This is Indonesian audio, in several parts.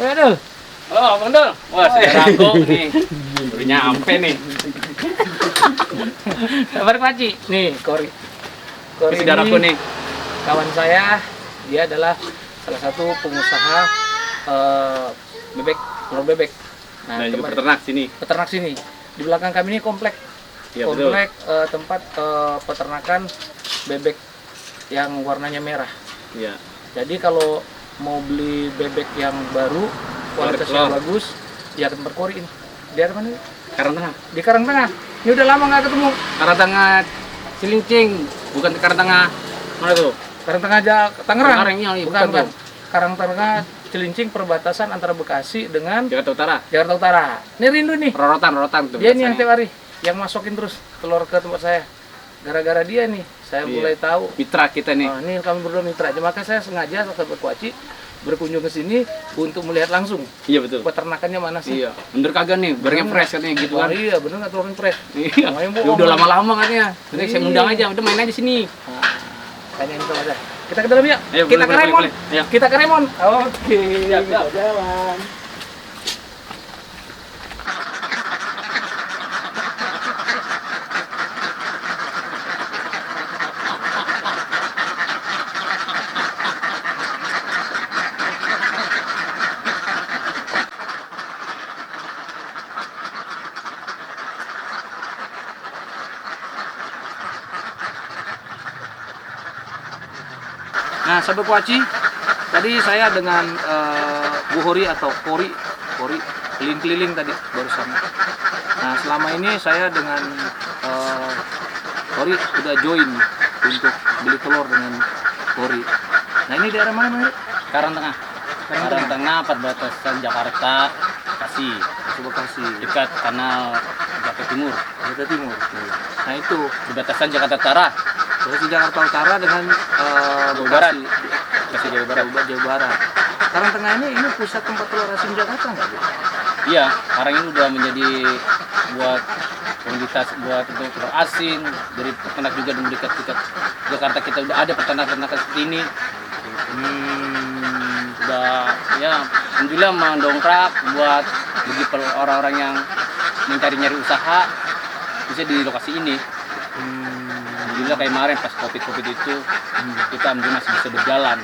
Bang Dul. Halo Bang Dul. Wah, saya ragu nih. Udah nyampe nih. Kabar Paci. Nih, Kori. Kori Ini saudaraku nih. Kawan saya, dia adalah salah satu pengusaha bebek, telur bebek. Nah, juga peternak sini. Peternak sini. Di belakang kami ini komplek. Iya, Komplek tempat peternakan bebek yang warnanya merah. Iya. Jadi kalau mau beli bebek yang baru, kualitasnya bagus, ya ke tempat Kori ini. Di mana ini? Karangtengah. Di Karangtengah. Ini udah lama nggak ketemu. Karangtengah Cilincing, bukan Karangtengah. Mana tuh? Karangtengah Tangerang. Iya, Bukan. Karangtengah Cilincing, perbatasan antara Bekasi dengan Jakarta Utara. Jakarta Utara. Ini rindu nih. Rorotan tuh. Dia nih yang tiap hari yang masukin terus telur ke tempat saya. Gara-gara dia nih, saya mulai tahu. Mitra kita nih. Oh, ini kami berdua mitra. Maka saya sengaja ke Kuaci berkunjung ke sini untuk melihat langsung. Iya betul. Peternakannya mana sih? Iya. Bener kagak nih, barangnya fresh katanya gitu kan. Iya, bener nggak telurnya fresh? Iya. Udah lama-lama katanya. Jadi saya undang aja, udah main aja sini. Tanyain sama saya. Kita ke dalam ya. Ayo, Kita ke boleh, Remon. boleh. Ayo. Kita ke Remon. Oke. Siap. Jalan. Nah, sahabat Kuaci, tadi saya dengan Bu Hori atau Kori keliling-keliling tadi barusan. Nah, selama ini saya dengan Kori udah join untuk beli telur dengan Kori. Nah, ini daerah mana, Bang? Karangtengah. Karangtengah perbatasan Jakarta, Bekasi. Bekasi. Dekat kanal Jakarta Timur. Jakarta Timur. Nah, itu Perbatasan Jakarta Utara. terus di Jakarta Utara dengan Jawa Barat. Bekasi Jawa Barat. Jawa Barat. Karangtengah ini pusat tempat telur asin Jakarta nggak, Bu? Iya, sekarang ini udah menjadi buat komoditas buat untuk telur asin dari peternak juga dan dekat Jakarta kita udah ada peternak-peternak seperti ini. Udah ya alhamdulillah mendongkrak buat bagi orang-orang yang mencari-nyari usaha bisa di lokasi ini. Alhamdulillah kayak kemarin pas covid itu kita alhamdulillah masih bisa berjalan.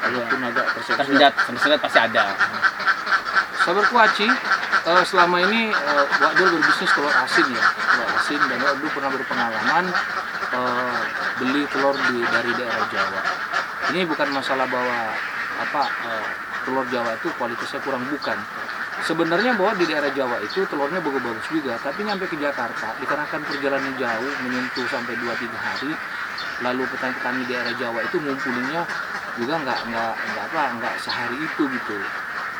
Walaupun agak tersendat pasti ada. Sahabat Kuaci, selama ini Wak Dul berbisnis telur asin ya, telur asin, dan Wak Dul pernah berpengalaman beli telur dari daerah Jawa. Ini bukan masalah bahwa telur Jawa itu kualitasnya kurang, bukan. Sebenarnya bahwa di daerah Jawa itu telurnya bagus-bagus juga, tapi nyampe ke Jakarta dikarenakan perjalanan jauh menyentuh sampai 2-3 hari, lalu petani-petani daerah Jawa itu ngumpulinnya juga nggak sehari itu gitu.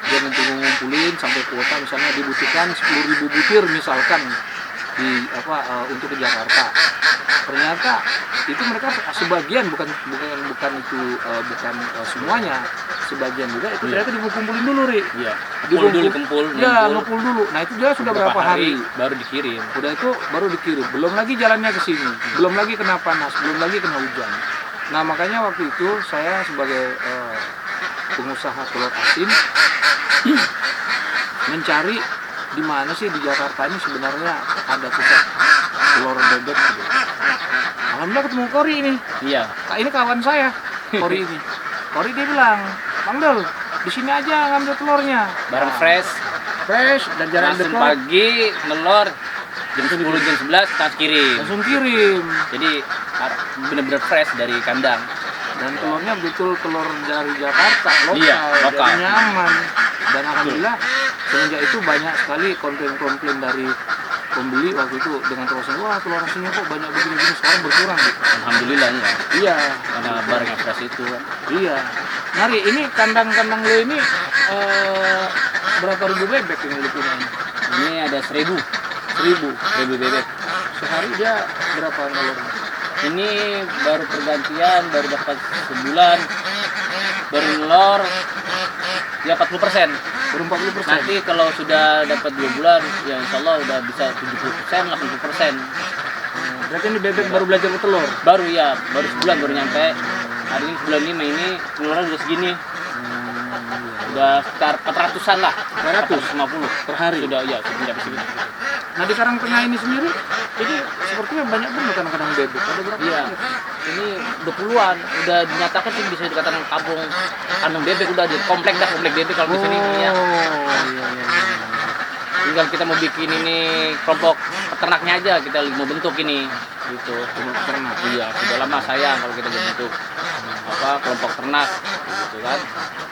Dia ngumpulin sampai kuota misalnya dibutuhkan 10.000 butir misalkan untuk ke Jakarta. Ternyata itu mereka sebagian bukan semuanya, sebagian juga itu ternyata dikumpulin dulu, Ri. Iya. Kumpul. Ya, ngumpul dulu. Nah, itu dia sudah berapa hari baru dikirim. Udah itu baru dikirim. Belum lagi jalannya ke sini. Belum lagi kena panas, belum lagi kena hujan. Nah, makanya waktu itu saya sebagai pengusaha telur asin mencari di mana sih di Jakarta ini sebenarnya ada pusat telur bebek gitu. Alhamdulillah ketemu Kori ini. Iya. Ini kawan saya, Kori ini. Kori dia bilang, Bang Dul, di sini aja ngambil telurnya. Barang fresh dan jarak langsung dekat. pagi nelor jam 10 jam 11 kita kirim. Langsung kirim. Jadi benar-benar fresh dari kandang. Dan telurnya betul telur dari Jakarta, lokal, Iya, lokal. dan nyaman. Dan alhamdulillah semenjak itu banyak sekali komplain-komplain dari pembeli waktu itu dengan telur asin. Wah, telur asinnya kok banyak begini-begini, sekarang berkurang gitu. Alhamdulillah ya. Iya, Karena barang yang fresh itu kan. iya. Nari, ini kandang-kandang lo ini berapa ribu bebek yang lo punya ini? Ini ada 1.000 bebek. Sehari dia berapa telurnya? Ini baru pergantian, baru dapat sebulan, baru nelor ya 40%. Baru 40%. Nanti kalau sudah dapat 2 bulan, ya insya Allah udah bisa 70%, 80%. Berarti ini bebek baru belajar bertelur? Baru sebulan baru nyampe. Hari ini bulan 5 ini keluaran udah segini. Udah sekitar 400-an lah. 400? 450 Per hari? Sudah ya, sudah mencapai segitu. Nah di Karangtengah ini sendiri, ini sepertinya banyak benar kadang-kadang bebek. Ada berapa? Iya. Ini udah puluhan, udah dinyatakan sih bisa dikatakan kampung kandung bebek, udah di komplek bebek kalau di sini ya. Iya. Tinggal kita mau bikin ini kelompok peternaknya aja, kita mau bentuk ini gitu. Kelompok ternak. Iya, sudah lama sayang kalau kita bentuk kelompok ternak gitu kan.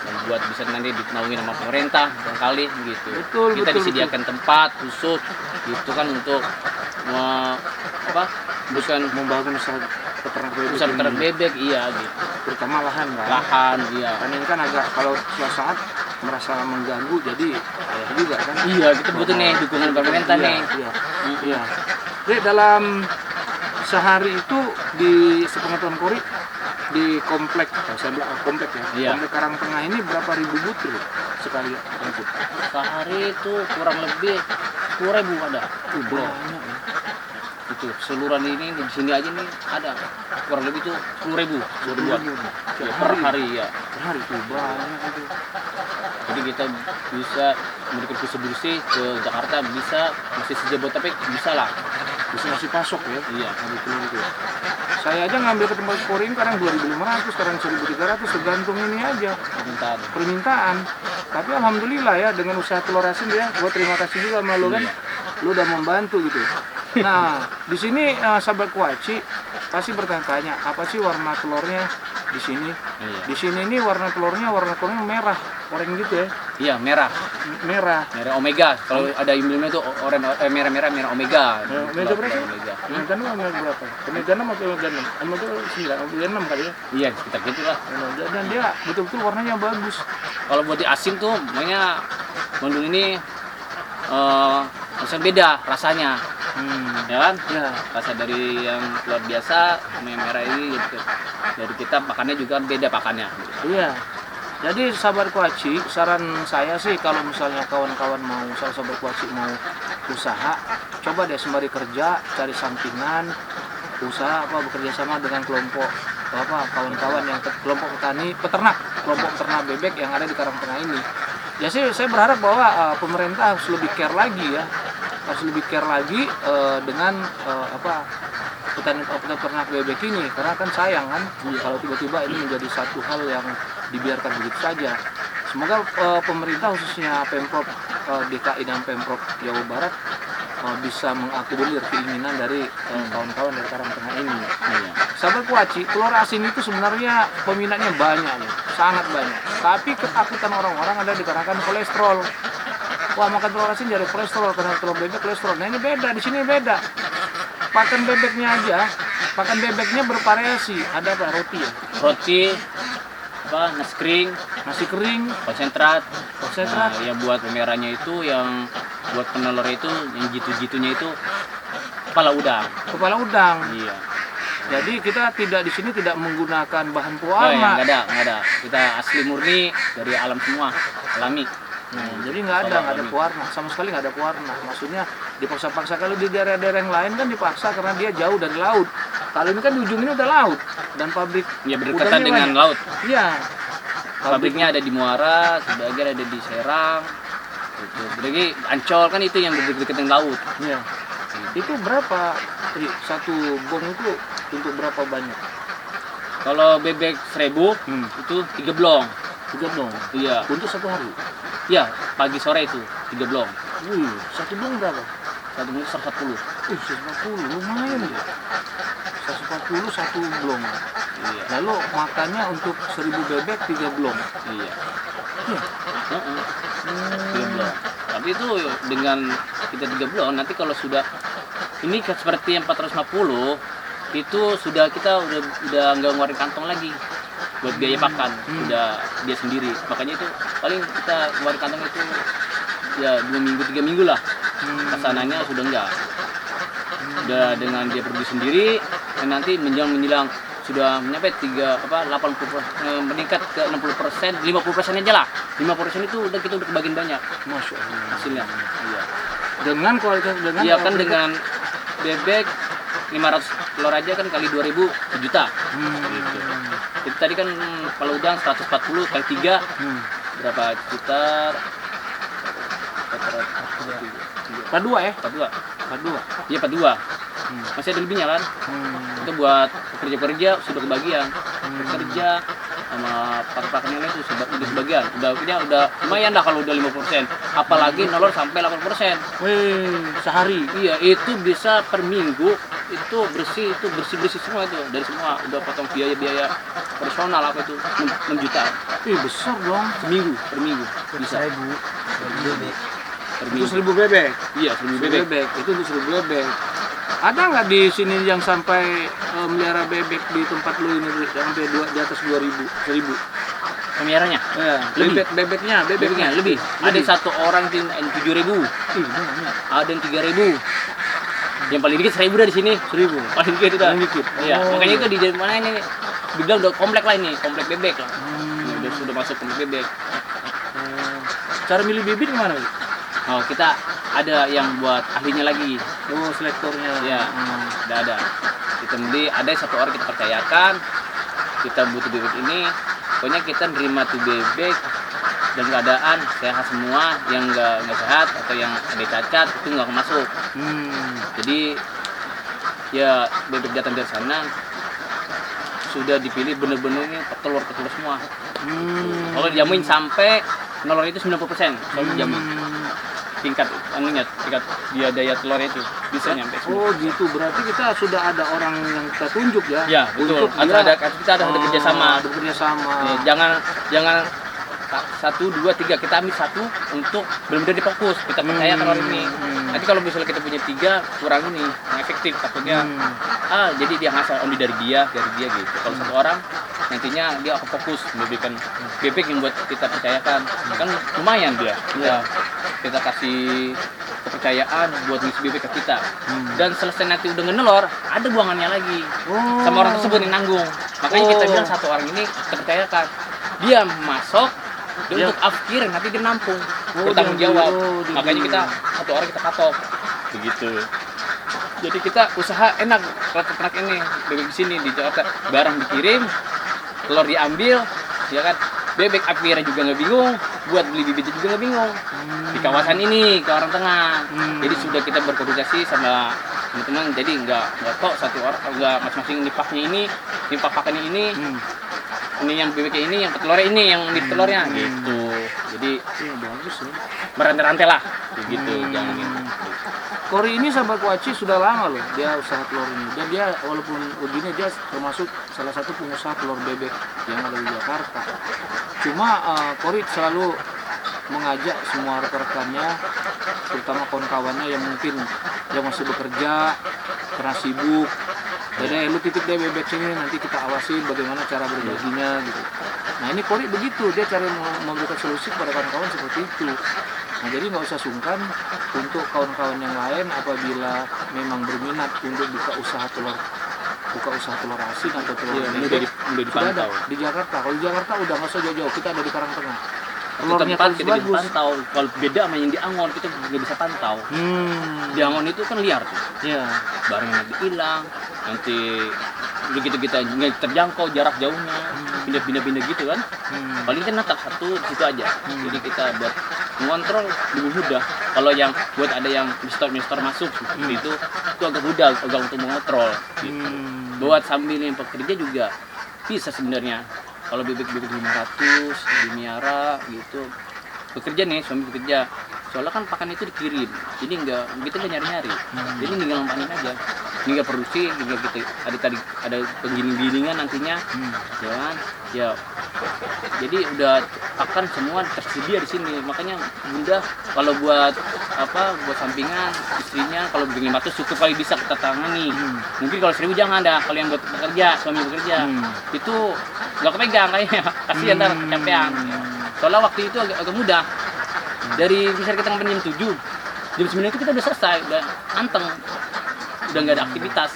Dan buat bisa nanti dinaungi sama pemerintah barangkali gitu. Betul, Kita betul, disediakan tempat khusus gitu kan untuk bukan Membangun usaha peternak bebek. usaha peternak ini. bebek, iya gitu. Terutama lahan kan. Lahan, iya. Karena ini kan agak kalau suatu saat merasa mengganggu, jadi ayah juga kan. Iya, kita butuh nih dukungan pemerintah Iya, nih. Iya. Iya. Jadi dalam sehari itu di sepengetahuan Kori di komplek, saya bilang komplek ya, Iya. komplek Karangtengah ini berapa ribu butir sekali angkut? Sehari itu kurang lebih 10.000 ada. Banyak ya. Itu seluruhan ini di sini aja nih ada kurang lebih tuh 10.000 buat Tiap per hari ya. Per hari itu banyak itu. Jadi kita bisa memberikan distribusi ke Jakarta, bisa masih Jabodetabek bisa lah. Bisa ngasih pasok ya. Iya. Habis itu. Saya aja ngambil ke tempat Kori kadang 2.500, kadang 1.300 tergantung ini aja Permintaan. permintaan. Tapi alhamdulillah ya dengan usaha telur asin ya, gua terima kasih juga sama lu kan, lu udah membantu gitu. Nah di sini sahabat Kuaci pasti bertanya-tanya apa sih warna telurnya di sini. Iya. Di sini ini warna telurnya merah, oranye gitu ya, Iya, merah. merah. Merah omega. Kalau ada emblemnya itu merah omega. Omega berapa? Omega. Omega 6 omega berapa? Omega 6 atau omega 6? Omega 9, omega 6 kali ya. Iya, sekitar gitu lah. Dan dia betul-betul warnanya bagus. Kalau buat di asin tuh makanya mendung ini maksudnya beda rasanya. Ya kan? Ya. Rasa dari yang luar biasa sama yang merah ini gitu. Dari kita pakannya juga beda pakannya. Iya. Jadi sahabat Kuaci, saran saya sih kalau misalnya kawan-kawan mau, sahabat Kuaci mau usaha, coba deh sembari kerja cari sampingan, usaha bekerja sama dengan kelompok kawan-kawan yang kelompok petani peternak, kelompok peternak bebek yang ada di Karangtengah ini. Ya sih saya berharap bahwa pemerintah harus lebih care lagi ya, harus lebih care lagi dengan peternak bebek ini, karena kan sayang kan kalau tiba-tiba ini menjadi satu hal yang dibiarkan begitu saja. Semoga pemerintah khususnya Pemprov DKI dan Pemprov Jawa Barat bisa mengakomodir keinginan dari kawan-kawan dari Karangtengah ini. Sahabat Kuaci, telur asin itu sebenarnya peminatnya banyak nih, sangat banyak. Tapi ketakutan orang-orang ada dikarenakan kolesterol. Wah, makan telur asin jadi kolesterol, karena telur bebek kolesterol. Nah ini beda, di sini beda. Pakan bebeknya aja, pakan bebeknya bervariasi. Ada apa? Roti ya? Roti, nasi kering, konsentrat. Nah, yang buat pemerahnya itu, yang buat penelur itu, yang jitu-jitunya itu kepala udang. Iya. Jadi kita di sini tidak menggunakan bahan Oh, ya, pewarna. nggak ada. Kita asli murni dari alam semua, alami. Jadi nggak ada pewarna, sama sekali nggak ada pewarna. Maksudnya dipaksa-paksa. Kalau di daerah-daerah yang lain kan dipaksa karena dia jauh dari laut. Kalau ini kan di ujung ini udah laut dan pabrik. Ya, berdekatan udangnya dengan banyak. laut. Iya. Pabriknya ada di Muara, sebagian ada di Serang. Gitu. Jadi Ancol kan itu yang berdekatan dengan laut. Iya. Itu berapa? Satu bong itu untuk berapa banyak? Kalau bebek 1000 itu 3 blong. 3 bong. Iya. Untuk satu hari. Iya, pagi sore itu 3 blong. Satu bong berapa? Satu blong 140. 140, lumayan ya. 140 satu blong. Iya. Lalu makannya untuk 1000 bebek 3 blong. Iya. Iya. 3 blong. Tapi itu dengan kita 3 blong, nanti kalau sudah ini seperti yang 450 itu sudah kita udah nggak ngeluarin kantong lagi buat biaya pakan, udah dia sendiri. Makanya itu paling kita ngeluarin kantong itu ya 2 minggu 3 minggu lah. Kesananya sudah enggak. Udah dengan dia pergi sendiri, dan nanti menjelang sudah mencapai 80 meningkat ke 60%, 50% aja lah. 50% itu kita udah kebagian banyak. Masya Allah. Hasilnya. Iya. Dengan kualitas Iya kan dengan bebek 500 telur aja kan kali 2000 1 juta. Gitu. Jadi tadi kan kalau udang 140 kali 3 berapa sekitar 42 ya? 42. 42. Iya 42. Masih ada lebihnya kan? Itu buat pekerja-pekerja sudah kebagian. Pekerja sama pakar-pakar yang lain itu sudah sebagian. Udah lumayan dah kalau udah 50%. Apalagi nolor sampai 8%. Wih, sehari. Iya, itu bisa per minggu itu bersih semua itu dari semua udah potong biaya personal apa itu 6 juta Ih, besar dong. seminggu per minggu bisa per Itu minggu 1000 bebek. iya 1000 bebek. Itu untuk 1000 bebek. Ada nggak di sini yang sampai melihara bebek di tempat lu ini sampai di atas 1000? Pemeliharanya Ya, Lebih. bebeknya lebih. Ada satu orang yang 7.000, Ih, banyak. ada yang 3.000. Yang paling dikit 1.000 dah di sini. 1000. Paling dikit itu. Paling dikit. Iya, Oh. makanya itu di mana ini dibilang udah komplek lah ini, komplek bebek lah. Sudah masuk komplek bebek. Cara milih bibit gimana? Oh, kita ada yang buat ahlinya lagi. Oh, selektornya. Ya, ada. Kita beli, ada satu orang kita percayakan, kita butuh bebek ini, pokoknya kita nerima tuh bebek dan keadaan sehat semua, yang nggak sehat atau yang ada cacat itu nggak masuk. Jadi ya bebek datang dari sana sudah dipilih bener-bener ini petelur semua. Kalau dijamin sampai telur itu 90%, selalu dijamin. Tingkat dia daya telurnya itu bisa nyampe Oh gitu, berarti kita sudah ada orang yang kita tunjuk ya? Ya betul. Untuk dia- Kita ada kerjasama. Bekerjasama. Ya, jangan 1, 2, 3 kita ambil satu untuk benar-benar difokus. Kita percaya telur ini. Nanti kalau misalnya kita punya 3 kurang ini, yang efektif takutnya. Jadi dia ngasal only dari dia gitu. Kalau satu orang nantinya dia akan fokus memberikan bebek yang buat kita percayakan. Kan lumayan dia. Kita kasih kepercayaan buat ngisi bebek ke kita. Dan selesai nanti udah ngenelor, ada buangannya lagi. Sama orang tersebut yang nanggung. Makanya kita bilang satu orang ini kita percayakan. Dia masuk, dia untuk afkir, nanti dia nampung. Bertanggung jawab. Makanya kita satu orang kita patok. Begitu. Jadi kita usaha enak kalau ternak ini bebek di sini di Jakarta, barang dikirim, telur diambil, ya kan, bebek apiarnya juga nggak bingung, buat beli bibitnya juga nggak bingung. Di kawasan ini ke orang tengah, jadi sudah kita berkoordinasi sama teman-teman, jadi nggak kok satu orang, nggak masing-masing nipaknya ini, pakannya ini yang bebeknya ini, yang petelurnya ini, yang di telurnya gitu. Jadi bagus ya. merantai-rantai lah, gitu, jangan ini. Kori ini sahabat Kuaci sudah lama loh dia usaha telur ini, dan dia walaupun begini dia termasuk salah satu pengusaha telur bebek yang ada di Jakarta. Cuma Kori selalu mengajak semua rekan-rekannya, terutama kawan-kawannya yang mungkin yang masih bekerja karena sibuk. Jadi lu titip deh bebek sini, nanti kita awasin bagaimana cara berbaginya gitu. Nah ini Kori begitu, dia cari memberikan solusi kepada kawan-kawan seperti itu. Nah jadi nggak usah sungkan untuk kawan-kawan yang lain apabila memang berminat untuk buka usaha telur asin atau telur bebek. Udah Sudah ada dipantau. di Jakarta. Kalau di Jakarta udah nggak usah jauh-jauh, kita ada di Karangtengah. Itu Telurnya tempat terus kita bisa bagus. pantau. Kalau beda sama yang di Angon, kita nggak bisa pantau. Di Angon itu kan liar tuh. Ya. Barangnya nanti hilang, nanti begitu kita nggak terjangkau jarak jauhnya, pindah-pindah gitu kan. Paling kan natap satu di situ aja. Jadi kita buat mengontrol lebih mudah. Kalau yang buat ada yang mistor masuk seperti itu agak mudah untuk mengontrol. Gitu. Buat sambil yang pekerja juga bisa sebenarnya. Kalau bebek-bebek 500 dimiara gitu, bekerja nih, suami bekerja, soalnya kan pakan itu dikirim, jadi kita nggak nyari-nyari, jadi tinggal panen aja, tinggal produksi, tinggal kita ada penggiling-gilingan nantinya, ya kan, ya, jadi udah pakan semua tersedia di sini, makanya bunda kalau buat sampingan istrinya kalau bikin 500 cukup kali bisa kita tangani, mungkin kalau 1000 jangan dah, kalau yang buat bekerja, suami bekerja, itu nggak kepegang kayaknya, kasihan ntar kecapean. Soalnya waktu itu agak mudah. Dari misalnya kita ngambil jam 7, jam 9 itu kita udah selesai, udah anteng, udah nggak ada aktivitas.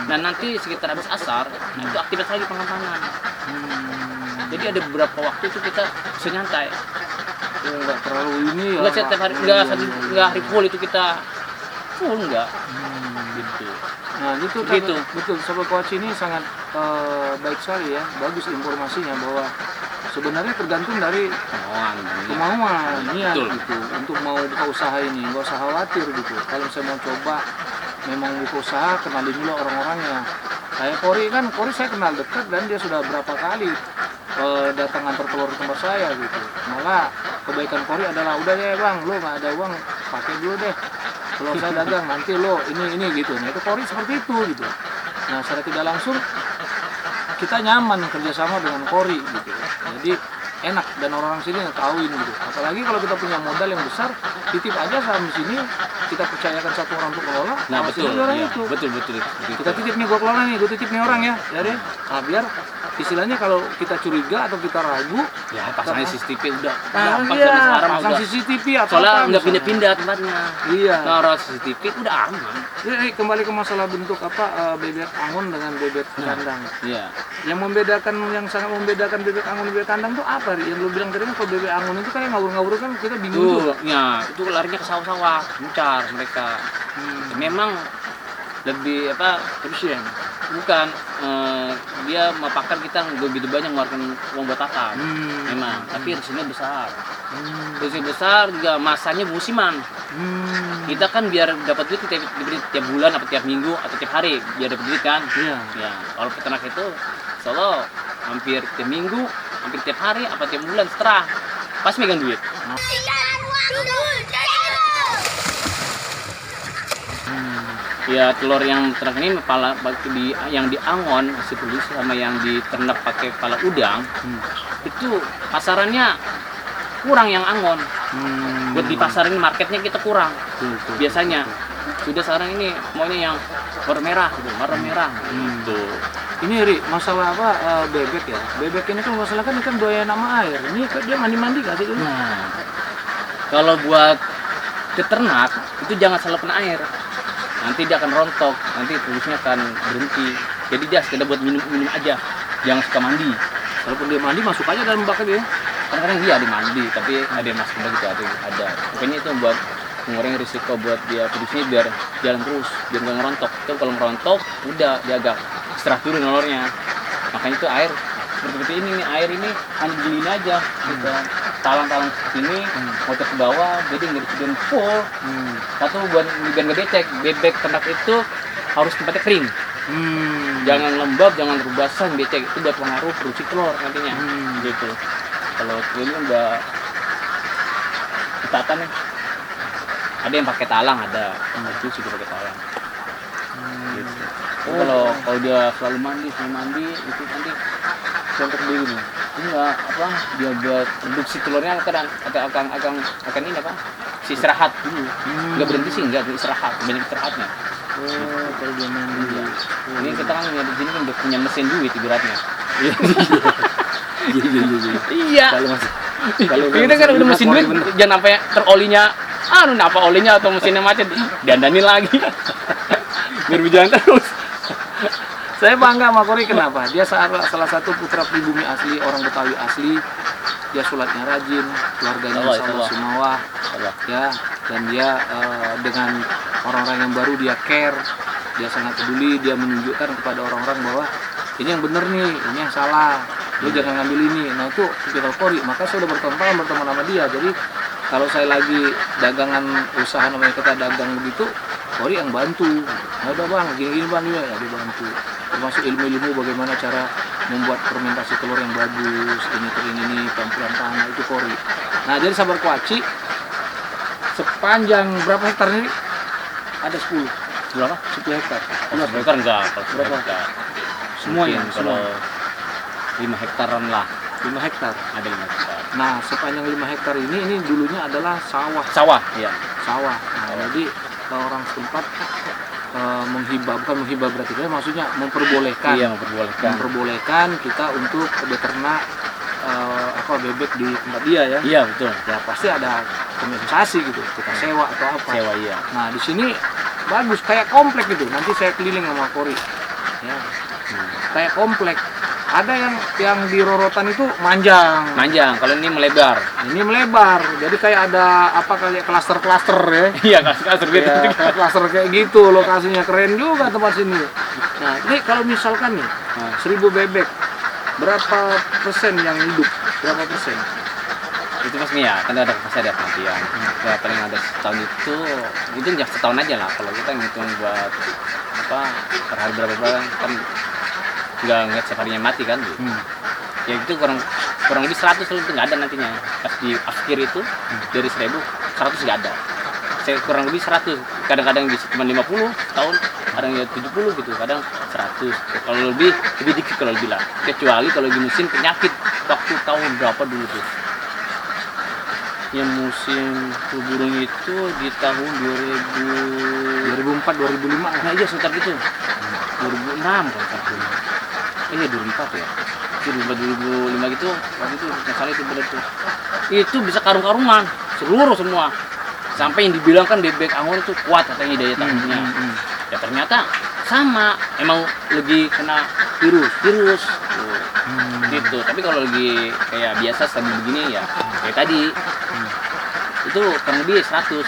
Nah nanti sekitar habis asar, nah itu aktivitas lagi pengampanan. Jadi ada beberapa waktu itu kita bisa nyantai. Ya, nggak terlalu ini ya. Nggak setiap hari, nggak hari full itu kita full nggak. Gitu. Nah itu Gitu. betul, Sobat Kuaci ini sangat baik sekali ya, bagus informasinya bahwa sebenarnya tergantung dari kemauan niat Betul. gitu untuk mau buka usaha ini. Nggak usah khawatir gitu. Kalau saya mau coba memang buka usaha, kenalin dulu orang-orangnya. Kayak Kori saya kenal dekat dan dia sudah berapa kali datang antar telur ke tempat saya gitu. Malah kebaikan Kori adalah udah deh bang, lo nggak ada uang pakai dulu deh. Kalau saya dagang nanti lo ini gitu. Nah itu Kori seperti itu gitu. Nah secara tidak langsung kita nyaman kerjasama dengan Kori gitu. Jadi enak dan orang-orang sini ngetahuin gitu. Apalagi kalau kita punya modal yang besar, titip aja saham di sini, kita percayakan satu orang untuk kelola. Nah betul, orang iya, itu. betul. Kita titip nih, gua kelola nih, gua titip nih orang ya. Jadi, nah biar istilahnya kalau kita curiga atau kita ragu, ya pasangnya CCTV udah nah, gampang iya, zaman sekarang pasang udah. CCTV atau Soalnya apa nggak misalnya. pindah-pindah tempatnya. Iya. Naruh CCTV udah aman. Jadi kembali ke masalah bentuk bebek angon dengan bebek kandang. Iya. Yang membedakan, yang sangat membedakan bebek angon dan bebek kandang tuh apa? Ri? Yang lu bilang tadi kan kalau bebek angon itu kayak ngawur-ngawur kan kita bingung Tuh, juga. ya itu larinya ke sawah-sawah, mencar mereka. Memang lebih Efisien. bukan dia mapakan kita nggak begitu banyak ngeluarkan uang buat pakan. Memang, tapi resikonya besar. Resiko besar juga masanya musiman. Kita kan biar dapat duit kita diberi tiap bulan atau tiap minggu atau tiap hari biar dapat duit kan. Iya. Ya, kalau peternak itu solo hampir tiap minggu, hampir tiap hari apa tiap bulan setelah pasti megang duit. Ya telur yang ternak ini yang di angon masih tulis sama yang diternak pakai kepala udang itu pasarannya kurang yang angon. Buat di pasarin marketnya kita kurang biasanya. Sudah sekarang ini maunya yang warna merah gitu. Ini Ri, masalah bebek ya. Bebek ini kan masalah kan ikan doyan nama air. Ini dia mandi-mandi gak sih? Nah, kalau buat peternak itu jangan selalu kena air. Nanti dia akan rontok, nanti tubuhnya akan berhenti. Jadi dia sekedar buat minum aja, jangan suka mandi. Walaupun dia mandi masuk aja dalam bak dia. Kadang-kadang dia ada mandi, tapi ada yang masuk gitu ada. Pokoknya itu buat mengurangi risiko buat dia produksinya biar jalan terus, biar nggak ngerontok. Itu kalau ngerontok, udah dia agak istirahat dulu telurnya. Makanya itu air seperti ini nih, air ini hanya begini aja, gitu. Talang-talang sini, motor ke bawah, jadi nggak disediain full. Satu buat biar nggak becek, bebek ternak itu harus tempatnya kering. Jangan lembab, jangan basah, becek itu buat pengaruh produksi telur nantinya. Gitu. Kalau ini udah ketatan nih. Ada yang pakai talang, ada itu juga pakai talang. Gitu. Kalau dia selalu mandi itu nanti yang terdiri nih. Enggak dia buat produksi telurnya akan ini si istirahat dulu. Enggak berhenti sih, enggak istirahat, banyak istirahatnya. Kalau dia mandi. Ini kita kan di sini kan udah punya mesin duit ibaratnya. Iya. Kalau kita kan udah mesin duit, jangan sampai terolinya apa olinya atau mesinnya macet, dandanin lagi. Biar berjalan terus. Saya bangga sama Kori, kenapa? Dia salah satu putra pribumi asli, orang Betawi asli. Dia sholatnya rajin, keluarganya sama Sumawa, ya. Dan dia dengan orang-orang yang baru dia care, dia sangat peduli, dia menunjukkan kepada orang-orang bahwa ini yang benar nih, ini yang salah, lu jangan ngambil ini. Nah itu tipikal Kori, maka saya udah bertahun-tahun berteman sama dia. Jadi kalau saya lagi dagangan usaha namanya kita dagang begitu, Kori yang bantu. Nah udah bang, gini-gini bang, ya dia bantu. Termasuk ilmu-ilmu bagaimana cara membuat fermentasi telur yang bagus, ini campuran tanah, itu Kori. Nah jadi Sabar Kuaci sepanjang berapa hektar ini? Ada 10. Berapa? 10 hektar. 10 hektar enggak, Berapa? Semua ya, Semua. kalau 5 hektaran lah. 5 hektar. Ada 5 hektar. Nah sepanjang 5 hektar ini dulunya adalah sawah. Sawah, iya. Sawah. Nah jadi orang setempat bukan menghibah berarti, maksudnya memperbolehkan. Iya, memperbolehkan kita untuk beternak bebek di tempat dia ya. Iya, betul. Ya pasti ada kompensasi gitu, kita sewa atau apa. Sewa, iya. Nah di sini bagus, kayak komplek gitu. Nanti saya keliling sama Kori. Ya. Kayak komplek. Ada yang di rorotan itu manjang. Kalau ini melebar. Ini melebar. Jadi kayak ada kayak klaster-klaster ya. Iya, klaster gitu. Ya, kayak klaster kayak gitu, lokasinya keren juga tempat sini. Nah, ini kalau misalkan nih 1000 bebek, berapa persen yang hidup? Berapa persen? Itu mas nih ya, kan ada pasti ada kematian. Ya paling ada setahun itu ya setahun aja lah. Kalau kita ngitung buat apa per hari berapa bulan kan nggak setiap harinya mati kan. Ya itu kurang lebih 100 itu nggak ada nantinya. Pas di akhir itu dari 1000 100 nggak ada. Saya kurang lebih 100. Kadang-kadang bisa cuma 50 tahun, kadang ya 70 gitu, kadang 100. Kalau lebih dikit kalau lebih lah. Kecuali kalau di musim penyakit waktu tahun berapa dulu tuh. Yang musim flu burung itu di tahun 2004 2005 nah iya sekitar itu 2006 kan satu iya 2004 ya itu 2005 gitu waktu itu masalah itu benar tuh itu bisa karung-karungan seluruh semua sampai yang dibilang kan bebek Angon itu kuat katanya daya tahannya ya ternyata sama emang lagi kena virus gitu tapi kalau lagi kayak biasa stabil begini ya kayak tadi itu kurang lebih 100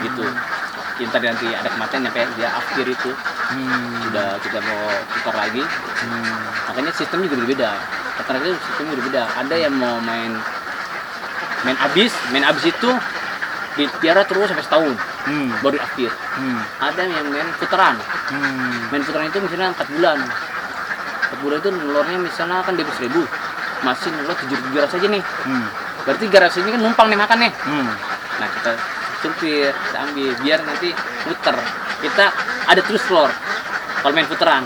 gitu kita nanti ada kematian nyampe dia akhir itu sudah kita mau tukar lagi makanya sistemnya juga berbeda rata-rata sistemnya berbeda ada yang mau main abis itu ditiara terus sampai setahun baru akhir ada yang main putaran itu misalnya 4 bulan itu telurnya misalnya kan 1000 masih nelur 700 aja nih berarti garasi ini kan numpang nih makan nih nah kita supir kita ambil biar nanti muter kita ada terus telur kalau main putaran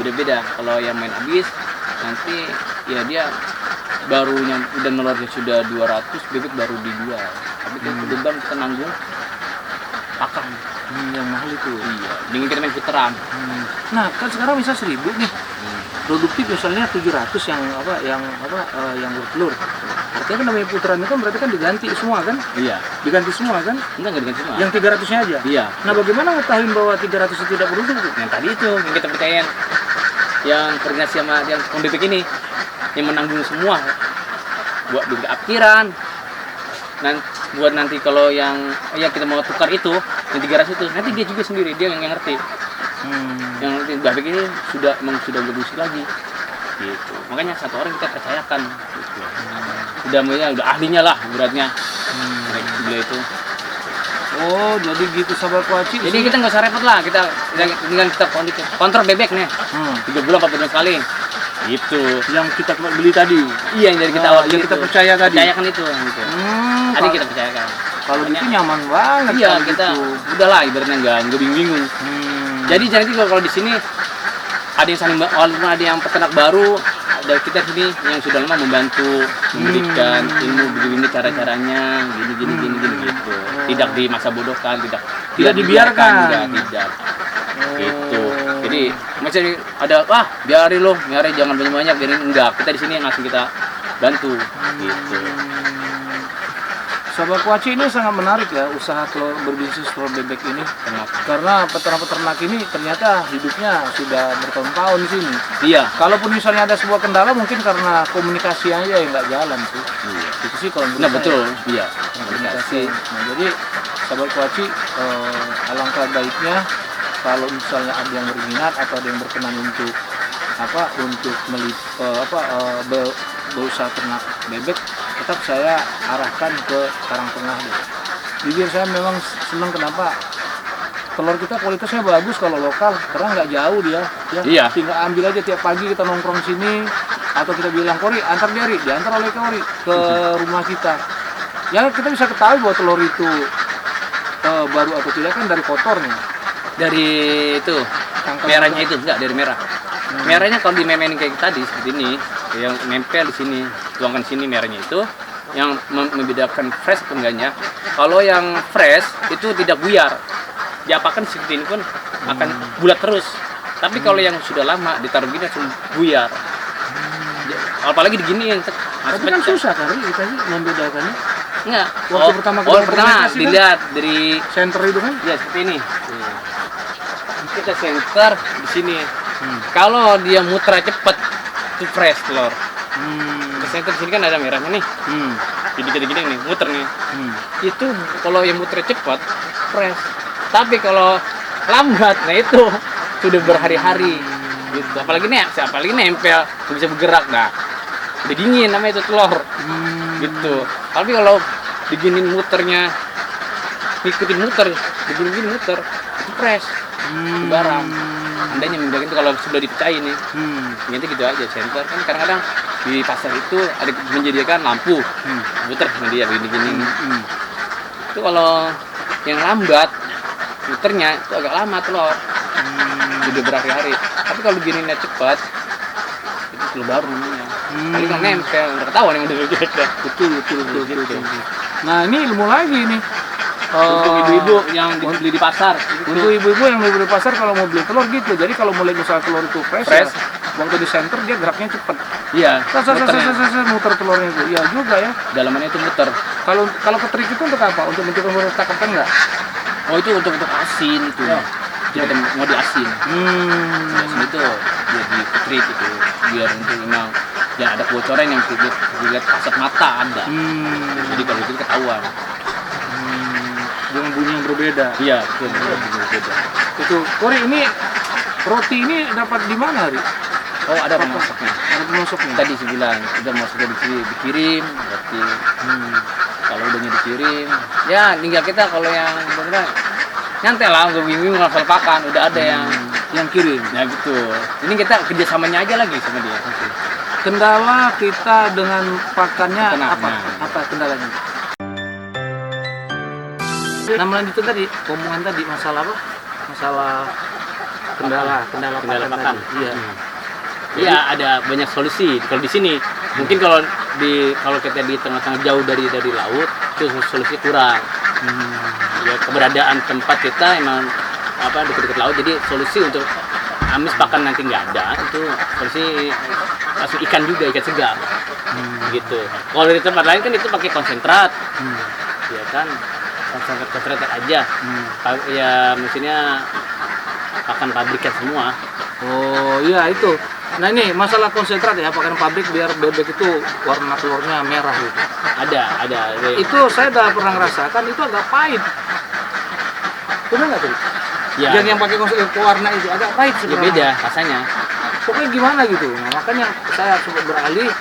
beda-beda kalau yang main habis nanti ya dia baru yang udah nelurnya sudah 200 bebek baru dijual tapi kan beban kita nanggung pakan yang mahal itu iya dengan kita main putaran nah kan sekarang bisa 1000 nih produktif misalnya 700 yang bertelur artinya kan namanya putaran itu kan berarti kan diganti semua kan iya diganti semua kan enggak diganti semua yang 300-nya aja iya nah bagaimana ngetahuin bahwa 300 itu tidak produktif yang tadi itu yang kita percayain yang koordinasi sama yang bebek ini yang menanggung semua buat bebek akhiran buat nanti kalau yang kita mau tukar itu yang 300 itu nanti dia juga sendiri dia yang ngerti yang ngerti bebek ini sudah berusia lagi gitu makanya satu orang kita percayakan gitu. udah ahlinya lah beratnya gila itu oh jadi gitu sahabat kuaci jadi kita nggak usah repot lah kita dengan kita kontrol bebek nih 3 bulan 4 bulan sekali itu yang kita beli tadi iya yang dari kita awal yang kita percayakan itu gitu. Tadi kita percayakan kalau gitu nyaman banget iya kita gitu. Udahlah ibaratnya nggak bingung jadi nanti kalau di sini ada yang saling walaupun ada yang peternak baru ada kita sini yang sudah lama membantu memberikan ilmu begini cara-caranya gini gitu tidak di masa bodohkan tidak dibiarkan tidak gitu jadi macam ada biarin jangan banyak jadi enggak kita di sini yang ngasih kita bantu gitu. Sahabat kuaci ini sangat menarik ya usaha berbisnis telur bebek ini karena peternak-peternak ini ternyata hidupnya sudah bertahun-tahun di sini. Iya. Kalaupun misalnya ada sebuah kendala mungkin karena komunikasi aja yang nggak jalan sih. Iya. Itu sih kalau menurut saya. Betul. Iya. Komunikasi. Nah jadi sahabat kuaci alangkah baiknya kalau misalnya ada yang berminat atau ada yang berkenan untuk berusaha ternak bebek tetap saya arahkan ke Karangtengah deh. Jujur saya memang senang kenapa telur kita kualitasnya bagus kalau lokal karena nggak jauh dia ya iya. Tinggal ambil aja tiap pagi kita nongkrong sini atau kita bilang Kori antar diantar oleh Kori ke rumah kita ya kita bisa ketahui bahwa telur itu baru atau tidak kan dari kotornya dari itu merahnya itu enggak dari merah merahnya kalau dimemenin kayak tadi seperti ini yang nempel di sini tuangkan sini merahnya itu yang membedakan fresh atau enggaknya kalau yang fresh itu tidak buyar diapakan seperti ini pun akan bulat terus tapi kalau yang sudah lama ditaruh gini langsung buyar apalagi digini yang tapi kan susah kali kita sih membedakannya enggak pertama dilihat dari center itu kan ya seperti ini kita center di sini kalau dia mutra cepat itu fresh telur ke center sini kan ada merahnya nih jadi gini nih muter nih itu kalau yang muter cepat fresh tapi kalau lambat nah itu sudah berhari-hari gitu apalagi nempel bisa bergerak udah dingin namanya itu telur gitu. Tapi kalau diginin muternya ngikutin muter, digini muter itu fresh itu barang. Andanya mindahin itu kalau sudah dipecahin nih, nanti gitu aja center kan kadang-kadang di pasar itu ada menyediakan lampu, muter sama dia begini-gini. Itu kalau yang lambat muternya itu agak lama telur, udah berhari-hari. Tapi kalau begininya cepat itu telur baru namanya. Paling kan nempel, udah ketahuan yang udah jelek. Betul. Nah ini ilmu lagi nih. Untuk ibu-ibu yang dibeli di pasar. Untuk ibu-ibu yang beli di pasar kalau mau beli telur gitu. Jadi kalau mulai usaha telur itu fresh. Ya, waktu di center dia geraknya cepet. Iya. Muter telurnya itu. Iya juga ya. Dalamannya itu muter. Kalau ketrik itu untuk apa? Untuk mencegah cakapkan nggak? Oh itu untuk asin itu. Ya. Jadi mau diasin. Asin itu biar di ketrik itu. Biar untuk memang ya ada kebocoran yang dilihat kasat mata ada. Jadi kalau itu ketahuan. Dengan bunyi yang berbeda. Iya, betul. Bunyi berbeda. Itu, Kori ini roti ini dapat di mana, Ri? Oh, ada pemasoknya. Ada pemasoknya. Tadi sih bilang, udah masuknya dikirim, berarti kalau udahnya dikirim, ya tinggal kita kalau yang benar nyantai lah untuk bingung ngasal pakan, udah ada yang kirim. Ya gitu. Ini kita kerjasamanya aja lagi sama dia. Kendala kita dengan pakannya apa kendalanya? Nah melanjutkan tadi omongan tadi masalah apa? Masalah kendala pakan. Iya. Iya ada banyak solusi. Kalau di sini mungkin kalau kita di tengah-tengah jauh dari laut itu solusi kurang. Ya keberadaan tempat kita emang dekat-dekat laut jadi solusi untuk amis pakan nanti nggak ada itu solusi langsung ikan juga ikan segar. Gitu. Kalau di tempat lain kan itu pakai konsentrat. Ya kan. Konsentrat aja, ya mesinnya pakan pabrikan semua. Oh iya itu. Nah ini masalah konsentrat ya pakan pabrik biar bebek itu warna telurnya merah gitu. Ada. Itu saya udah pernah ngerasakan itu agak pahit. Benar nggak tuh? Ya. Yang pakai konsentrat warna itu agak pahit sebenarnya. Ya beda rasanya. Pokoknya gimana gitu. Nah, makanya saya sempat beralih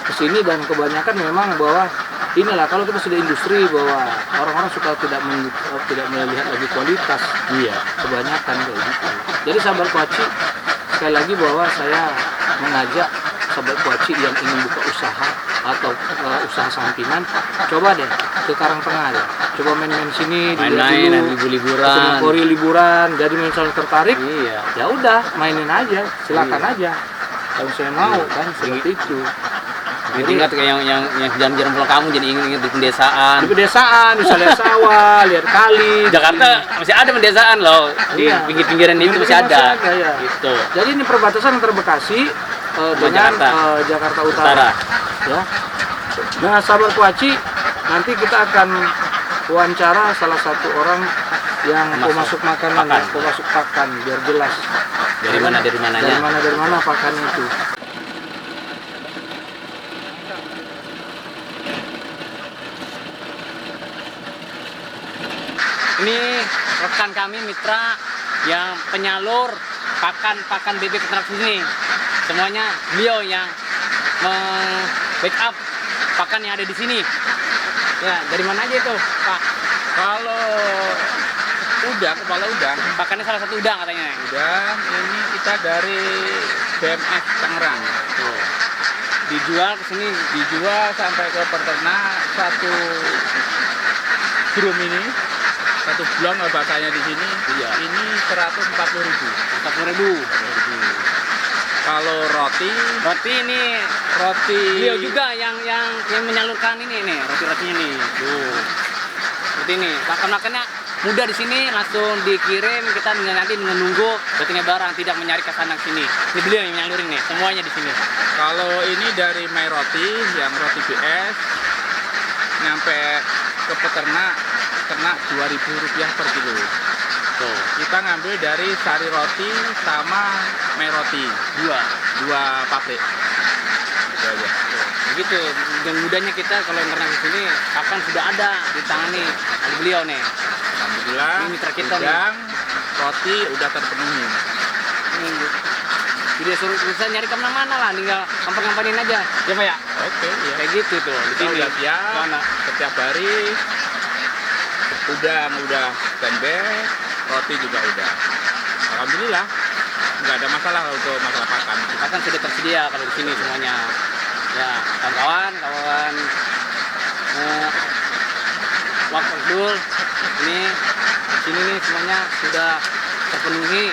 ke sini dan kebanyakan memang bahwa inilah kalau kita sudah industri bahwa orang-orang suka tidak melihat lagi kualitas. Iya. Kebanyakan kayak gitu. Jadi sahabat Kuaci sekali lagi bahwa saya mengajak sahabat Kuaci yang ingin buka usaha atau usaha sampingan, coba deh ke Karangtengah deh. Coba main-main sini, main-main liburan. Kori liburan. Jadi misalnya tertarik, iya. Ya udah mainin aja, silakan aja. Kalau saya mau kan seperti itu. Jadi ingat kayak yang jarang-jarang pulang kamu jadi ingat di pedesaan. Di pedesaan bisa lihat sawah, lihat kali. Jakarta masih ada pedesaan loh. Di pinggir-pinggiran itu masih ada. Ya. Gitu. Jadi ini perbatasan antara Bekasi dengan Jakarta Utara. Ya. Nah, sahabat Kuaci, nanti kita akan wawancara salah satu orang yang pemasok makanan, pemasok pakan biar jelas. Dari mananya? Dari mana pakannya itu. Ini rekan kami mitra yang penyalur pakan bebek peternak sini. Semuanya beliau yang backup pakan yang ada di sini. Ya, dari mana aja itu, Pak? Kalau kepala udang, Pakannya salah satu udang katanya. udang ini kita dari BMF Tangerang. Tuh. Dijual ke sini Dijual sampai ke peternak satu drum ini, satu blong bahasanya di sini. Iya. Ini 140.000. 40.000. Kalau roti ini beliau juga yang menyalurkan ini nih, roti-rotinya nih. Tuh. Seperti ini. Makan-makannya mudah di sini langsung dikirim, kita nanti menunggu datangnya barang, tidak mencari ke sana sini. Ini beliau yang menyalurin nih, semuanya di sini. kalau ini dari My Roti, yang roti BS nyampe ke peternak Rp2.000 per kilo. Tuh. Kita ngambil dari Sari Roti sama My Roti, dua pabrik. Itu aja. Begitu, dengan mudahnya kita kalau internet di sini pakan sudah ada di tangan nih oleh beliau nih. Alhamdulillah, Ini mitra kita udang, roti udah terpenuhi. Ini Jadi suruh bisa nyari kemana-mana lah, tinggal ngampain aja. Ya Pak ya? Oke, ya. Kayak gitu tuh. Di Kita sini. udah siap. Mana? Setiap hari udang udah standby, roti juga udah. Alhamdulillah nggak ada masalah untuk masalah pakan. Pakan sudah tersedia kalau di sini semuanya. Ya, kawan-kawan Wakdul ini di sini nih semuanya sudah terpenuhi.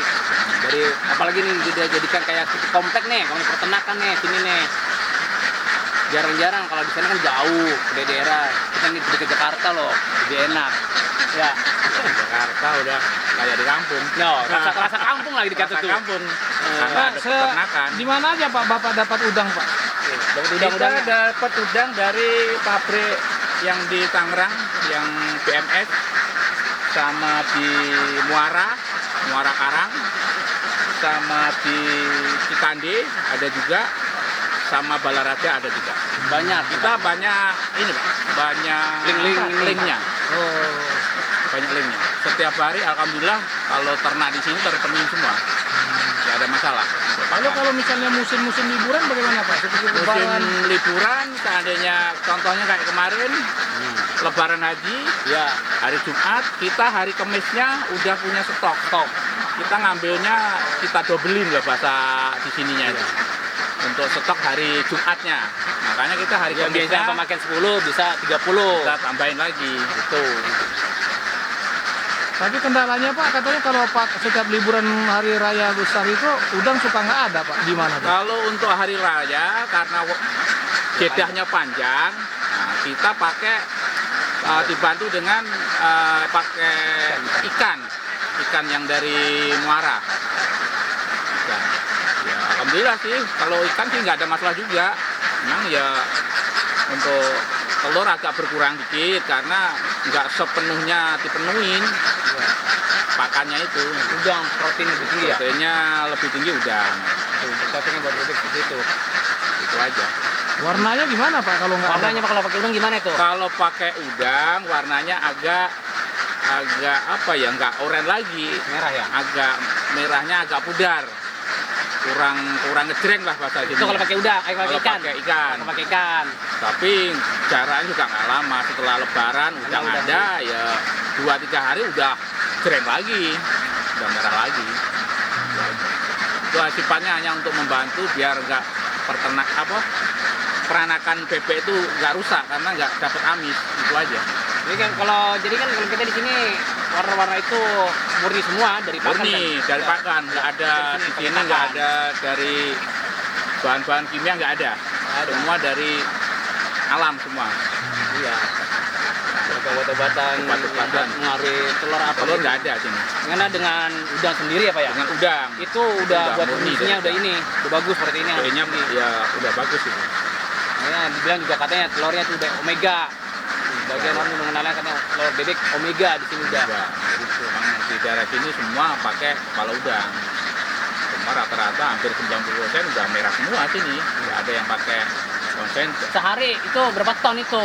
Dari apalagi nih sudah jadikan kayak komplek nih, kalau peternakan nih sini nih. Jarang-jarang kalau di sana kan jauh ke daerah. Kita nih di Jakarta loh, lebih enak. Ya, Jakarta udah kayak di kampung. no, rasa kampung lagi dikata Rasa tuh. kampung. Karena Pak, ada peternakan. di mana aja Pak Bapak dapat udang Pak? Dapat Kita udang-udang. dapat udang dari pabrik yang di Tangerang, yang BMS, sama di Muara Karang, sama di Cikande ada juga, sama Balaraja ada juga. Banyak. Kita banyak ini Pak, banyak linknya. Oh. Banyak linknya. Setiap hari alhamdulillah kalau ternak di sini terpenuhi semua. Nggak ada masalah. Lalu kalau misalnya musim-musim liburan bagaimana Pak? Seperti Musim lebaran. liburan, seandainya contohnya kayak kemarin, Lebaran Haji, Ya, hari Jumat, kita hari Kemisnya udah punya stok. Kita ngambilnya, kita dobelin lah bahasa di sininya itu. Untuk stok hari Jumatnya. Makanya kita hari yang Kemisnya biasa pemakan 10 bisa 30. kita tambahin lagi. Gitu. Tapi kendalanya Pak, katanya kalau Pak setiap liburan hari raya besar itu udang suka nggak ada Pak. Gimana Pak? Kalau untuk hari raya, karena jedahnya panjang, nah, kita pakai dibantu dengan pakai ikan yang dari Muara. Ikan. Ya, alhamdulillah sih, kalau ikan sih nggak ada masalah juga. Memang ya untuk telur agak berkurang dikit karena nggak sepenuhnya dipenuhin pakannya itu. Udang protein lebih tinggi ya. Proteinnya lebih tinggi udang. Proteinnya buat bebek seperti itu. Itu aja. Warnanya gimana Pak kalau nggak ada? Warnanya Pak, kalau pakai udang gimana itu? Kalau pakai udang warnanya agak apa ya, nggak oranye lagi, Merah ya. agak merahnya agak pudar, kurang ngejreng lah bahasa Itu sini. kalau pakai udang, pakai Kalau ikan. pakai ikan. Kalau pakai ikan. Tapi jaraknya juga nggak lama, setelah Lebaran udang udang ada ya 2-3 hari udah jreng lagi, udah merah lagi. Itu sifatnya hanya untuk membantu biar nggak peranakan bebek itu nggak rusak karena nggak dapat amis, itu aja. Jadi kan kalau kita di sini warna-warna itu murni semua dari pakan. Murni kan? dari pakan, nggak ada Dari di pakai sini, pakan. nggak ada dari bahan-bahan kimia, nggak ada. Semua dari alam semua. Iya. Obat-obatan Obat-obatan. mengaruhi telur apa? Telur gitu. nggak ada sini. Dengan udang sendiri ya Pak ya? Dengan udang. Itu udah buat murni kondisinya dari udah ini, udah bagus seperti ini. kayaknya ya udah bagus itu. Makanya dibilang juga katanya telurnya itu udah omega. Bagian orang mengenalnya katanya telur bebek omega di sini udah. Udah. Gitu. Memang di daerah sini semua pakai kepala udang. Semua rata-rata hampir 90% udah merah semua sini. Nggak ada yang pakai konsen. Sehari itu berapa ton itu?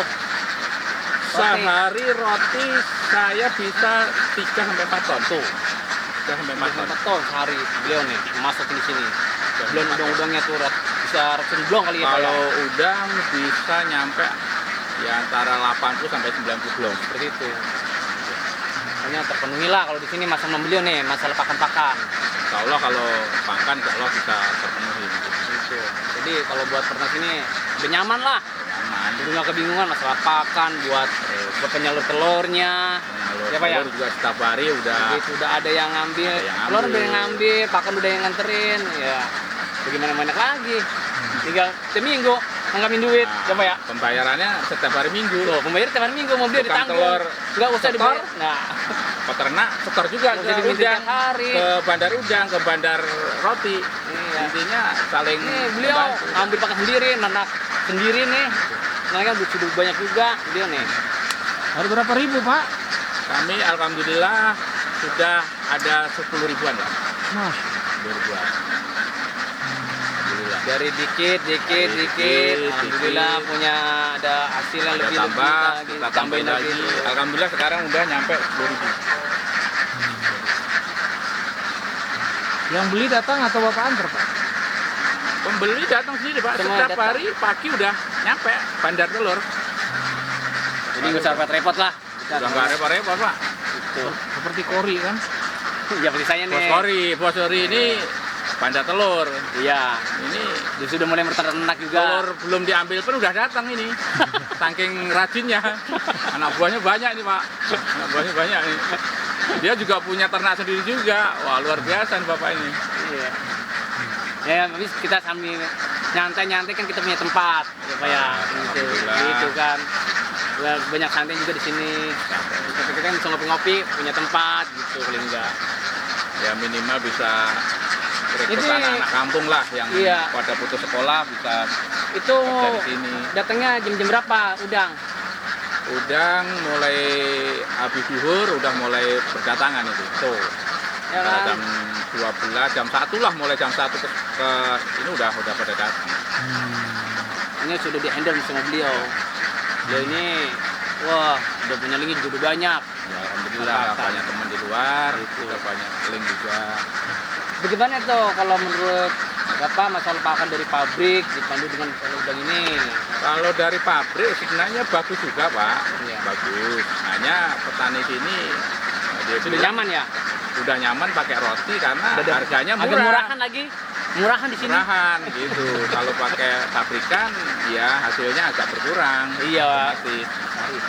Sehari roti saya bisa 3-4 ton tuh. 3-4 ton. 4 ton sehari beliau nih masukin di sini. Belum udang-udangnya tuh bisa ratusan blong kali ya Pak ya? Kalau udang bisa nyampe ya antara 80 sampai 90 blong. Seperti itu. Hanya terpenuhi lah kalau di sini masalah membeli nih, masalah pakan-pakan. Insya Allah kalau pakan insya Allah bisa terpenuhi. Gitu. Jadi kalau buat ternak ini udah nyaman lah. Aman. Udah nggak kebingungan masalah pakan buat penyalur telurnya. Kalau Ya, Pak, ya? telur juga setiap hari udah Gitu, udah ada yang ngambil, Ada yang telur ngambil. udah yang ngambil, pakan udah yang nganterin. Ya, bagaimana banyak lagi. Tinggal seminggu ngangkamin duit, Nah, coba ya. pembayarannya setiap hari Minggu. Tuh, pembayar tiap hari minggu mau beli Tukang ditanggung. telur Nggak usah setor. dibayar. Nah, Peternak setor juga Mau ke jadi udang, tiap hari. ke bandar udang, ke bandar roti. iya. Intinya saling Nih beliau membantu. ambil pakan sendiri, nanak sendiri nih. Nanaknya sudah banyak juga dia nih. Ada berapa ribu Pak? Kami alhamdulillah sudah ada 10 ribuan lah. Mas, 10 ribuan. Alhamdulillah. Dari dikit, dikit. alhamdulillah punya ada hasil yang Ada lebih tambah, lagi, kita tambahin lagi. Alhamdulillah sekarang udah nyampe 10 ribu. yang beli datang atau Bapak antar Pak? Pembeli datang sendiri Pak, Semua setiap datang. hari pagi udah nyampe bandar telur. Jadi nggak usah repot-repot lah. Udah nggak repot-repot Pak. Gitu. Seperti kori kan. Ya seperti saya nih. Bos Kori ini bandar telur. Iya. Ini Dia sudah mulai berternak juga. telur belum diambil pun udah datang ini. Saking rajinnya. Anak buahnya banyak nih Pak. Anak buahnya banyak nih. Dia juga punya ternak sendiri juga. Wah luar biasa nih Bapak ini. Iya. Ya, habis kita sambil nyantai-nyantai kan kita punya tempat, ya Pak ya. Gitu, Alhamdulillah. gitu kan. Lah, banyak santai juga di sini. Kita kan bisa ngopi-ngopi, punya tempat gitu paling enggak. Ya minimal bisa rekrut Ini- anak-anak kampung lah yang Iya. pada putus sekolah bisa Itu kerja di sini. datangnya jam-jam berapa, Udang? Udang mulai habis zuhur udah mulai berdatangan itu. Tuh. Ya kan? Jam 12, jam 1 lah, mulai jam 1 ke ini udah pada datang. Ini sudah di-handle sama beliau. Beliau ini, wah, udah punya link juga udah banyak. Ya, alhamdulillah Mantap. banyak teman di luar, Itu. udah banyak link juga. Bagaimana tuh kalau menurut Bapak masalah pakan dari pabrik dipandu dengan udang ini? Kalau dari pabrik sebenarnya bagus juga Pak, Iya. bagus. Hanya petani sini dia Sudah bilang nyaman ya? udah nyaman pakai roti karena Udah ada- harganya Agak murah. murahan lagi? Murahan di sini? Murahan gitu. Kalau pakai pabrikan ya hasilnya agak berkurang. Iya. Otomatis.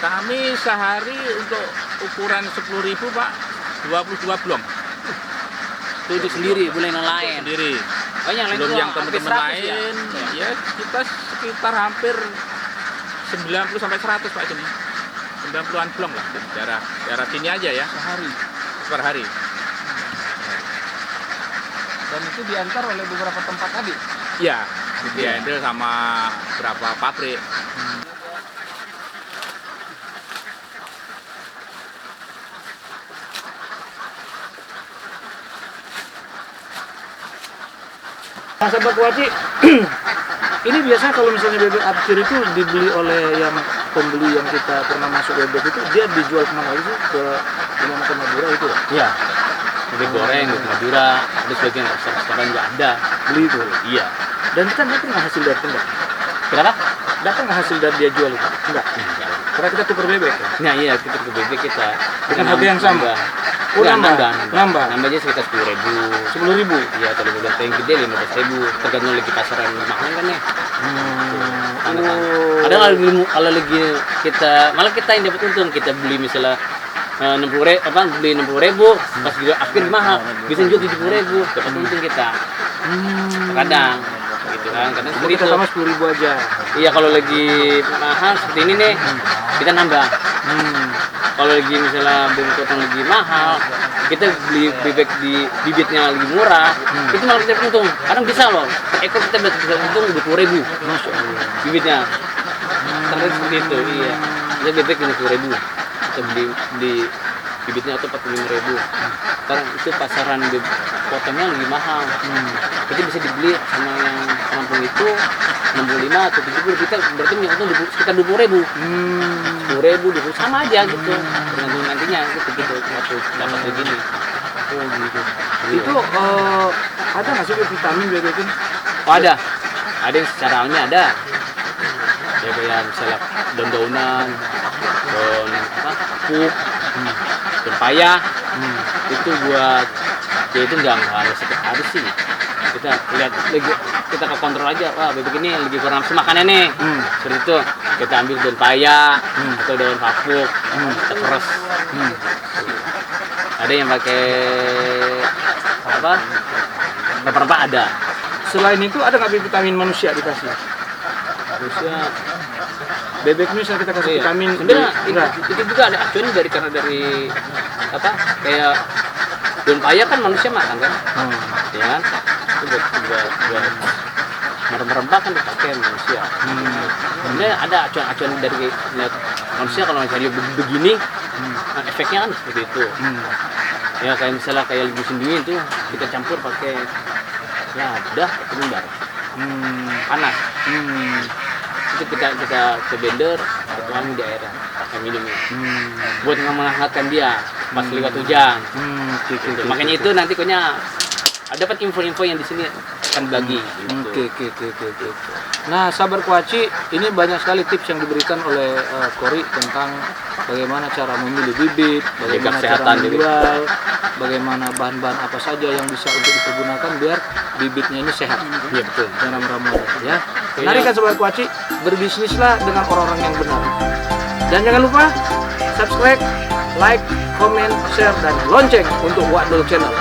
Kami sehari untuk ukuran 10.000 Pak, 22 blong Itu untuk sendiri, boleh yang lain. sendiri. Oh, yang lain Belum tuh yang hampir teman-teman 100 ya? lain, ya kita sekitar hampir 90 sampai 100 Pak sini. 90-an blong lah daerah sini aja ya Sehari. per hari. Dan itu diantar oleh beberapa tempat tadi. Iya, dihandle sama berapa pabrik. Nah, sahabat Waci, ini biasanya kalau misalnya bebek abcir itu dibeli oleh yang pembeli yang kita pernah masuk bebek itu, dia dijual kemana lagi sih? Ke dimana, ke Madura itu ya? Iya. Bebek goreng, bebek Madura, ada sebagian restoran juga ada. Beli itu. Iya. Dan kita dapat nggak hasil dari itu enggak? Kenapa? Dapat nggak hasil dari dia jual itu? Enggak. Karena kita tukar bebek ya? Nah iya, kita ke bebek kita. Dengan harga yang sama? Oh, Nambah. nambah? Nambah? Nambah aja sekitar 10.000. 10.000? Iya, atau 15 yang gede 15.000. Tergantung lagi pasaran mahal kan ya. Oh. Ada kalau lagi kita, malah kita yang dapat untung, kita beli misalnya 60.000, beli 60.000, pas juga akhir mahal, bisa jual 70.000, dapat untung kita. Kadang, gitu kan, kadang seperti Kita itu. sama 10.000 aja. Iya, kalau lagi mahal seperti ini nih, kita nambah. Kalau lagi misalnya bebek potong lagi mahal, kita beli bebek di bibitnya lagi murah, itu malah kita untung. Kadang bisa loh, per ekor kita bisa untung 20.000. Masya Allah. Bibitnya. Terus seperti itu, iya. Kita bebek 50.000. Kita beli bibitnya atau 45.000. Sekarang itu pasaran bebek potongnya lagi mahal. Jadi bisa dibeli sama yang kampung itu 65 atau 70, kita berarti punya untung sekitar 20.000. 10.000, 20 sama aja gitu. Tergantung nantinya gitu waktu dapat begini. Oh gitu. Itu ada nggak sih vitamin bebek ini? Oh ada yang secara alami ada. Ya kayak misalnya daun-daunan, daun apa, puk, daun payah, itu buat ya itu nggak harus setiap hari sih. Kita lihat lagi, kita ke kontrol aja, wah bebek ini lagi kurang nafsu makannya nih. Seperti itu, kita ambil daun payah atau daun papuk, kita peres. Ada yang pakai apa? Rempah-rempah ada. Selain itu ada nggak vitamin manusia dikasih? Harusnya Bebek ini kita kasih iya. vitamin. Sebenarnya enggak. itu juga ada acuan karena dari apa? Kayak daun payah kan manusia makan kan? Ya kan? Itu buat merempah kan dipakai manusia. Sebenarnya ada acuan dari manusia kalau misalnya begini, nah, efeknya kan seperti itu. Ya kayak misalnya kayak lebih sendiri itu kita campur pakai lada atau bumbar panas. Itu kita ke blender, kita tuangin di air, pakai minumnya. Buat menghangatkan dia pas lewat hujan. Gitu. Makanya itu nanti dapat info-info yang di sini akan dibagi. Gitu. Oke. Nah, sahabat Kuaci, ini banyak sekali tips yang diberikan oleh Kori tentang bagaimana cara memilih bibit, bagaimana cara kesehatan menjual, bagaimana bahan-bahan apa saja yang bisa untuk dipergunakan biar bibitnya ini sehat. Iya betul. Dalam ramuan ya. Menarik kan sahabat Kuaci, berbisnislah dengan orang-orang yang benar. Dan jangan lupa subscribe, like, comment, share, dan lonceng untuk Wadul Channel.